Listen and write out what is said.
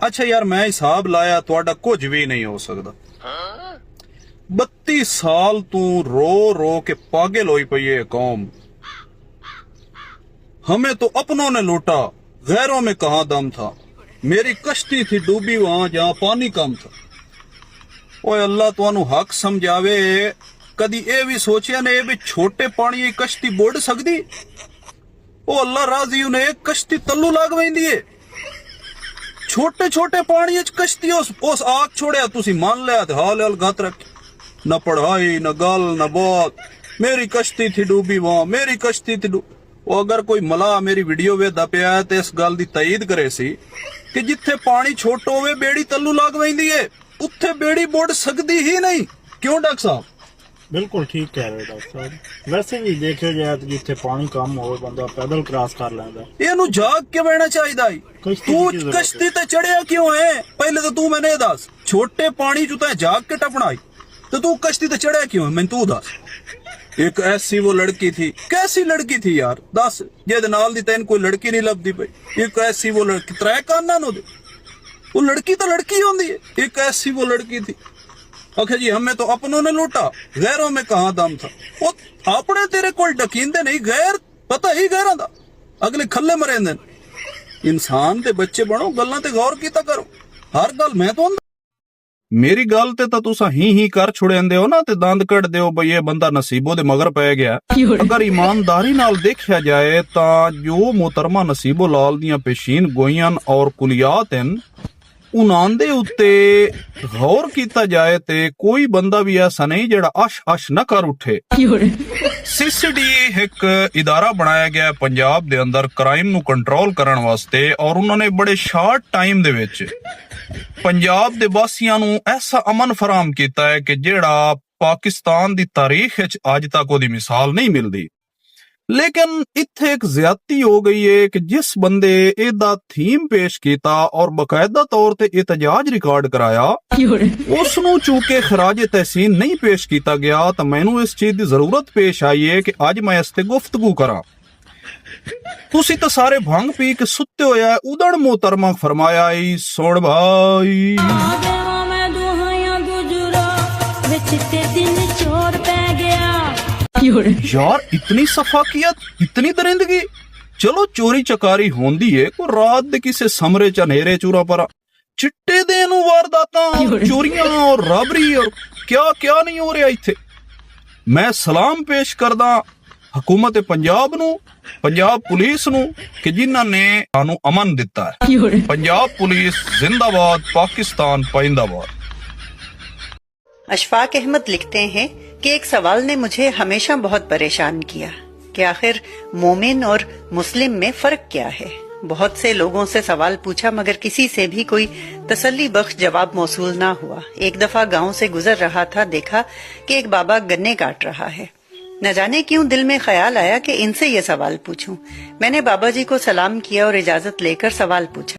अच्छा यार मैं हिसाब लाया ਤੁਹਾਡਾ ਕੁਝ ਵੀ नहीं हो सकता। 32 साल तू रो रो के पागल होई पई है कौम। हमें तो अपनों ने लूटा, गैरों में कहां दम था। मेरी कश्ती थी डूबी वहां जहां पानी कम था। ओए अल्लाह तुहानू हक समझावे, कदी ए भी सोचिया ने भी छोटे पानी की कश्ती बुड़ सकदी? ओ अल्लाह राजी ने एक कश्ती तल्लू लाग वैंदी है। छोटे छोटे पानी च कश्ती उस आग छोड़िया तुसी मान लिया ते हाल हाल गत रख। न पढ़ाई न गल न बात, मेरी कश्ती थी डूबी वहां, मेरी कश्ती थी डूबी। वो अगर कोई मला मेरी वीडियो वेखदा पिया है ते इस गल दी तईद करे सी कि जिथे पानी छोटो होवे बेड़ी तल्लू लाग वैंदी है, उत्थे बेड़ी बुड़ सकदी ही नहीं। क्यों डॉक्टर साहब? बिल्कुल ठीक कह रहे हो डॉक्टर साहब। वैसे भी देखियो जाए तो जिथे पानी कम हो बंदा पैदल क्रॉस कर लेंदा। ਇਹਨੂੰ ਜਾਗ ਕੇ ਬਹਿਣਾ ਚਾਹੀਦਾ ਈ। ਤੂੰ ਕਸ਼ਤੀ ਤੇ ਚੜਿਆ ਕਿਉਂ ਹੈ? ਪਹਿਲੇ ਤਾਂ ਤੂੰ ਮੈਨੂੰ ਇਹ ਦੱਸ। ਛੋਟੇ ਪਾਣੀ ਚ ਤਾਂ ਜਾਗ ਕੇ ਟਪਣਾ ਈ ਤੇ ਤੂੰ ਕਸ਼ਤੀ ਤੇ ਚੜਿਆ ਕਿਉਂ ਹੈ? ਮੈਨੂੰ ਤੂੰ ਦੱਸ। एक ऐसी वो लड़की थी, कैसी लड़की थी यार दस, जेद नाल दी तैन कोई लड़की नहीं लभदी पई। एक ऐसी वो लड़की, त्रै काना नो दे, वो लड़की तो लड़की होंदी है। एक ऐसी वो लड़की थी। आखे जी हमें तो अपनों ने लूटा, गैरों में कहां दम था। वो अपने तेरे कोल डकींदे नहीं, गैर पता ही गैरां दा अगले खल्ले मरेंदे। इंसान ते बच्चे बनो, गल्लां ते गौर कीता करो। हर गल मैं तो मेरी गल ते तुसा ही कर छुड़ेंदे हो ना ते दंद कढ़दे हो बई ये बंदा नसीबो दे मगर पै गया। अगर ईमानदारी नाल देखा जाए तां जो मोहतरमा नसीबो लाल दियां पेशीन गोईयां और कुलियात हैं उन्हां दे उत्ते गौर कीता जाए ते कोई बंदा भी ऐसा नहीं जेड़ा अश अश न कर उठे। सीसीडी एक इदारा बनाया गया पंजाब दे अंदर क्राइम नू कंट्रोल करन वास्ते और उन्होंने बड़े शार्ट टाइम दे विच पंजाब दे वासियां नू ऐसा अमन फराहम कीता है कि जेड़ा पाकिस्तान दी तारीख विच अज तक ओदी मिसाल नहीं मिलदी। लेकिन इत्थे एक ज्यादती हो गई है कि जिस बंदे एदा थीम पेश कीता और बकायदा तौर ते एहतजाज रिकॉर्ड कराया उसनू चूंकि खराज तहसीन नहीं पेश किया गया तो मैनू इस चीज की जरूरत पेश आई है कि अज मैं इस ते गुफ्तगू करा। तुसी तो सारे भंग पी के सुते होया उदड़ मोहतरमा फरमाया ई सुन भाई यार इतनी सफाकियत, इतनी दरिंदगी। चलो चोरी चकारी होंदी है को रात दे किसे समरे च नेरे चूरा पर चिट्टे देन वारदातां चोरियां और राबरी और क्या क्या नहीं हो रहा इत्थे। मैं सलाम पेश करदा हुकूमत पंजाब नू, पंजाब पुलिस नू कि जिन्हां ने सानू अमन दिता है। पंजाब पुलिस जिंदाबाद, पाकिस्तान पाइंदाबाद। अशफाक अहमद लिखते हैं कि एक सवाल ने मुझे हमेशा बहुत परेशान किया कि आखिर मोमिन और मुस्लिम में फर्क क्या है। बहुत से लोगों से सवाल पूछा मगर किसी से भी कोई तसल्ली बख्श जवाब मौसूल ना हुआ। एक दफा गांव से गुजर रहा था, देखा कि एक बाबा गन्ने काट रहा है। न जाने क्यों दिल में ख्याल आया कि इनसे ये सवाल पूछूं। मैंने बाबा जी को सलाम किया और इजाजत लेकर सवाल पूछा।